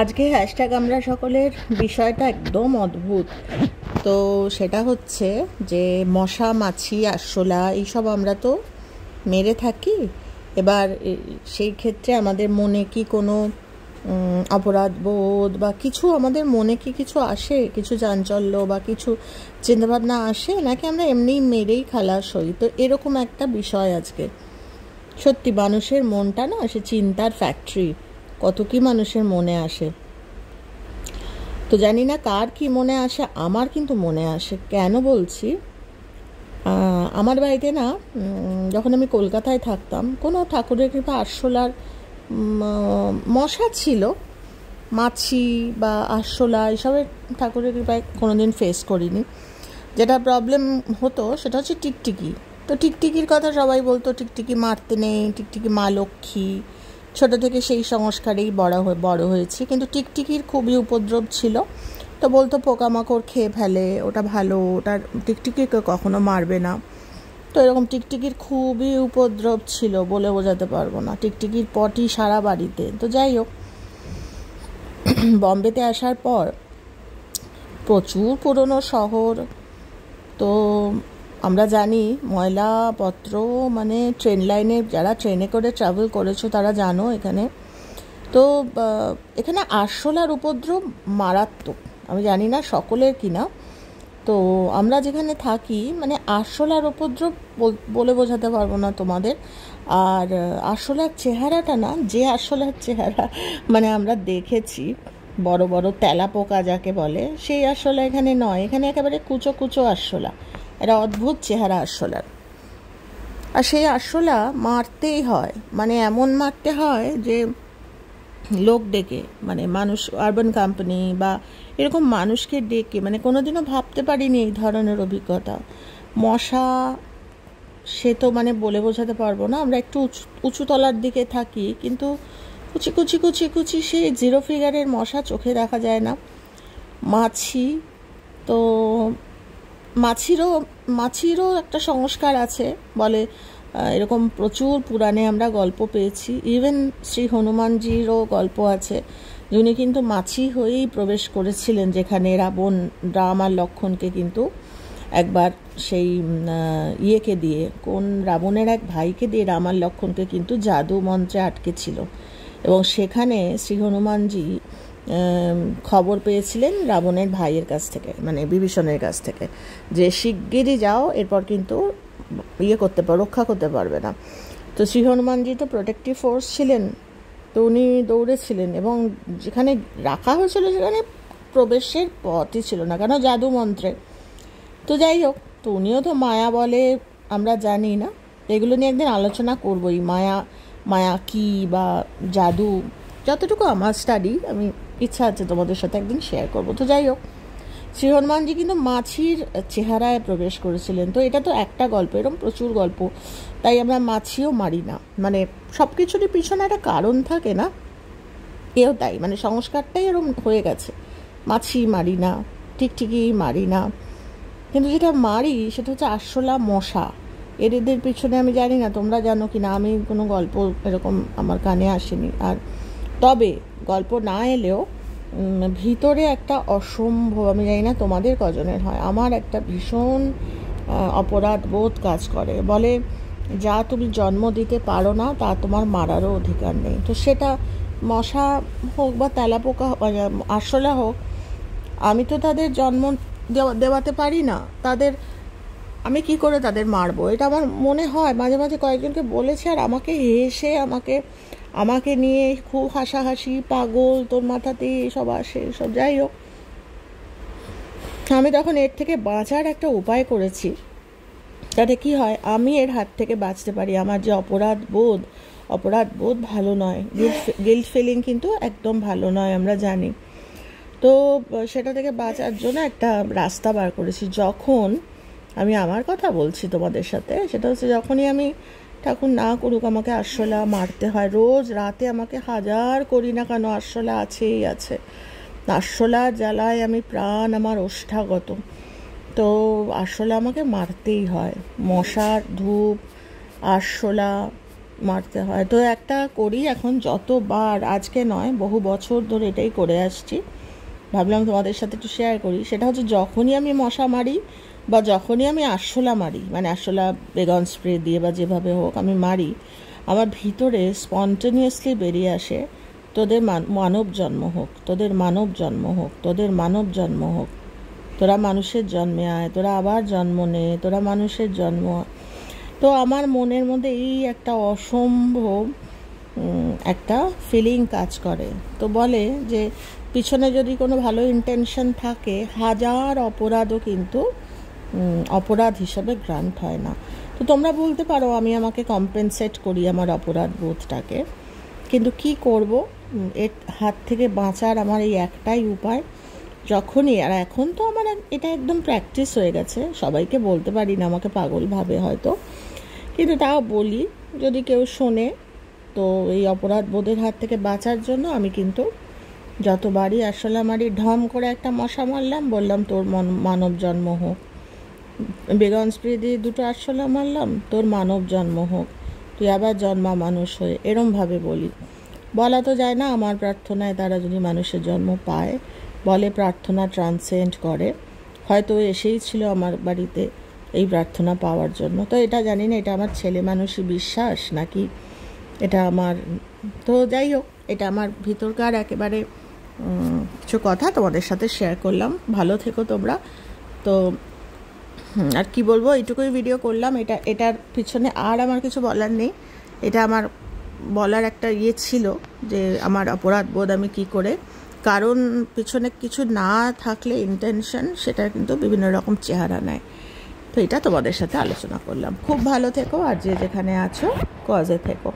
আজকে হ্যাশট্যাগ আমরা সকলের বিষয়টা একদম অদ্ভুত। তো সেটা হচ্ছে যে মশা, মাছি, আরশোলা এইসব আমরা তো মেরে থাকি। এবার সেই ক্ষেত্রে আমাদের মনে কি কোনো অপরাধ বোধ বা কিছু আমাদের মনে কি কিছু আসে, কিছু চাঞ্চল্য বা কিছু চিন্তাভাবনা আসে, নাকি আমরা এমনিই মেরেই খালাস হই? তো এরকম একটা বিষয় আজকে। সত্যি মানুষের মনটা না, সে চিন্তার ফ্যাক্টরি। কত কি মানুষের মনে আসে। তো জানি না কার কি মনে আসে, আমার কিন্তু মনে আসে। কেন বলছি, আমার বাড়িতে না, যখন আমি কলকাতায় থাকতাম, কোনো ঠাকুরের কৃপা আরশোলার মশা ছিল, মাছি বা আরশোলা এসবের ঠাকুরের কৃপায় কোনোদিন ফেস করিনি। যেটা প্রবলেম হতো সেটা হচ্ছে টিকটিকি। তো টিকটিকির কথা সবাই বলতো, টিকটিকি মারতে নেই, টিকটিকি মা লক্ষ্মী। ছোটো থেকে সেই সংস্কারেই বড় হয়েছি। কিন্তু টিকটিকির খুবই উপদ্রব ছিল। তো বলতো পোকামাকড় খেয়ে ফেলে, ওটা ভালো, ওটা টিকটিকিকে কখনো মারবে না। তো এরকম টিকটিকির খুবই উপদ্রব ছিল, বলে বোঝাতে পারবো না। টিকটিকির পটি সারা বাড়িতে। তো যাই হোক, বম্বেতে আসার পর প্রচুর পুরনো শহর। তো আমরা জানি ময়লাপত্র, মানে ট্রেন লাইনে, যারা ট্রেনে করে ট্রাভেল করেছো তারা জানো এখানে। তো এখানে আরশোলার উপদ্রব মারাত্মক। আমি জানি না সকলের কিনা। তো আমরা যেখানে থাকি, মানে আরশোলার উপদ্রব বলে বোঝাতে পারবো না তোমাদের। আর আরশোলার চেহারাটা না, যে আরশোলার চেহারা মানে আমরা দেখেছি, বড় বড় তেলাপোকা যাকে বলে, সেই আরশোলা এখানে নয়। এখানে একেবারে কুচো কুচো আরশোলা। এটা অদ্ভুত চেহারা আরশোলার। আর সেই আরশোলা মারতেই হয়, মানে এমন মারতে হয় যে লোক ডেকে, মানে মানুষ, আরবান কোম্পানি বা এরকম মানুষকে ডেকে, মানে কোনোদিনও ভাবতে পারিনি এই ধরনের অভিজ্ঞতা। মশা, সে তো মানে বলে বোঝাতে পারবো না। আমরা একটু উঁচু তলার দিকে থাকি, কিন্তু কুচি কুচি কুচি কুচি সেই 0 ফিগারের মশা চোখে দেখা যায় না। মাছি, তো মাছিরও একটা সংস্কার আছে বলে, এরকম প্রচুর পুরাণে আমরা গল্প পেয়েছি। ইভেন শ্রী হনুমানজিরও গল্প আছে, যিনি কিন্তু মাছি হয়েই প্রবেশ করেছিলেন যেখানে রাম আর লক্ষ্মণকে কিন্তু একবার সেই ইয়েকে দিয়ে, কোন রাবণের এক ভাইকে দিয়ে রাম আর লক্ষ্মণকে কিন্তু জাদু মন্ত্রে আটকে ছিল। এবং সেখানে শ্রী হনুমানজি খবর পেয়েছিলেন রাবণের ভাইয়ের কাছ থেকে, মানে বিভীষণের কাছ থেকে, যে শিগগিরই যাও, এরপর কিন্তু রক্ষা করতে পারবে না। তো শ্রী হনুমানজি তো প্রোটেক্টিভ ফোর্স ছিলেন, তো উনি দৌড়েছিলেন এবং যেখানে রাখা হয়েছিল সেখানে প্রবেশের পথই ছিল না, কেন জাদু মন্ত্রে। তো যাই হোক, তো উনিও তো মায়া বলে, আমরা জানি না। এগুলো নিয়ে একদিন আলোচনা করবোই, মায়া কি বা জাদু, যতটুকু আমার স্টাডি, আমি ইচ্ছা আছে তোমাদের সাথে একদিন শেয়ার করবো। তো যাই হোক, শ্রী হনুমানজি কিন্তু মাছির চেহারায় প্রবেশ করেছিলেন। তো এটা তো একটা গল্প, এরকম প্রচুর গল্প। তাই আমরা মাছিও মারি না, মানে সব কিছুরই পিছনে একটা কারণ থাকে না, এও তাই, মানে সংস্কারটাই এরকম হয়ে গেছে। মাছি মারি না, টিকটিকি মারি না, কিন্তু যেটা মারি সেটা হচ্ছে আরশোলা, মশা। এদের পিছনে আমি জানি না তোমরা জানো কি না, আমি কোনো গল্প এরকম আমার কানে আসেনি। আর তবে গল্প না এলেও ভিতরে একটা অসম্ভব, আমি জানি না তোমাদের কজনের হয়, আমার একটা ভীষণ অপরাধ বোধ কাজ করে। বলে, যা তুমি জন্ম দিতে পারো না তা তোমার মারারও অধিকার নেই। তো সেটা মশা হোক বা তেলাপোকা, আরশোলা হোক, আমি তো তাদের জন্ম দেওয়াতে পারি না। আমি কি করে তাদের মারবো? এটা আমার মনে হয়, মাঝে মাঝে কয়েকজনকে বলেছে, আর আমাকে হেসে আমাকে নিয়ে খুব হাসাহাসি, পাগল তোর মাথাতে সব আসে, সব। যাই হোক, আমি তখন এর থেকে বাঁচার একটা উপায় করেছি, তাতে কি হয়, আমি এর হাত থেকে বাঁচতে পারি। আমার যে অপরাধ বোধ ভালো নয়, গিল্ট ফিলিং কিন্তু একদম ভালো নয়, আমরা জানি। তো সেটা থেকে বাঁচার জন্য একটা রাস্তা বার করেছি। যখন আমি আমার কথা বলছি তোমাদের সাথে, সেটা হচ্ছে যখনই আমি, ঠাকুর না করুক, আমাকে আরশোলা মারতে হয়, রোজ রাতে আমাকে হাজার করি না কেন আরশোলা আছেই আছে। আরশোলার জ্বালায় আমি প্রাণ আমার ওষ্ঠাগত। তো আরশোলা আমাকে মারতেই হয়। মশার ধূপ, আরশোলা, মারতে হয়। তো একটা করি এখন, যতবার, আজকে নয় বহু বছর ধরে এটাই করে আসছি, ভাবলাম তোমাদের সাথে একটু শেয়ার করি। সেটা হচ্ছে যখনই আমি মশা মারি বা যখনই আমি আরশোলা মারি, মানে আরশোলা বেগন স্প্রে দিয়ে বা যেভাবে হোক আমি মারি, আমার ভিতরে স্পন্টেনিয়াসলি বেরিয়ে আসে, তোদের মানব জন্ম হোক, তোদের মানব জন্ম হোক, তোদের মানব জন্ম হোক, তোরা মানুষের জন্মে আয়, তোরা আবার জন্ম নে, তোরা মানুষের জন্ম। তো আমার মনের মধ্যে এই একটা অসম্ভব একটা ফিলিং কাজ করে। তো বলে যে পিছনে যদি কোনো ভালো ইন্টেনশন থাকে, হাজার অপরাধও কিন্তু অপরাধ হিসাবে গ্রান্ট হয় না। তো তোমরা বলতে পারো আমি আমাকে কম্পেনসেট করি আমার অপরাধ বোধটাকে, কিন্তু কি করব, এর হাত থেকে বাঁচার আমার এই একটাই উপায়। যখনই, আর এখন তো আমার এটা একদম প্র্যাকটিস হয়ে গেছে, সবাইকে বলতে পারি না, আমাকে পাগল ভাবে হয়তো, কিন্তু তাও বলি, যদি কেউ শোনে। তো এই অপরাধ বোধের হাত থেকে বাঁচার জন্য আমি কিন্তু যতবারই আরশোলা মারি, ঢম করে একটা মশা মারলাম, বললাম তোর মানব জন্ম হোক, বেগন স্প্রে দিয়ে 2টো আরশোলা মারলাম, তোর মানব জন্ম হোক, তুই আবার জন্মা মানুষ হয়ে, এরমভাবে বলি। বলা তো যায় না আমার প্রার্থনায় তারা যদি মানুষের জন্ম পায়, বলে প্রার্থনা ট্রান্সেন্ড করে, হয়তো এসেই ছিল আমার বাড়িতে এই প্রার্থনা পাওয়ার জন্য। তো এটা জানি না এটা আমার ছেলে মানুষই বিশ্বাস নাকি এটা আমার, তো যাই হোক, এটা আমার ভিতরকার একেবারে কিছু কথা তোমাদের সাথে শেয়ার করলাম। ভালো থেকো তোমরা। তো আর কি বলবো, এইটুকুই ভিডিও করলাম। এটার পিছনে আর আমার কিছু বলার নেই, এটা আমার বলার একটা ছিল যে আমার অপরাধ বোধ আমি কি করে, কারণ পিছনে কিছু না থাকলে ইন্টেনশন, সেটা কিন্তু বিভিন্ন রকম চেহারা নেয়। তো এটা তোমাদের সাথে আলোচনা করলাম। খুব ভালো থেকো, আর যে যেখানে আছো কজে থেকো।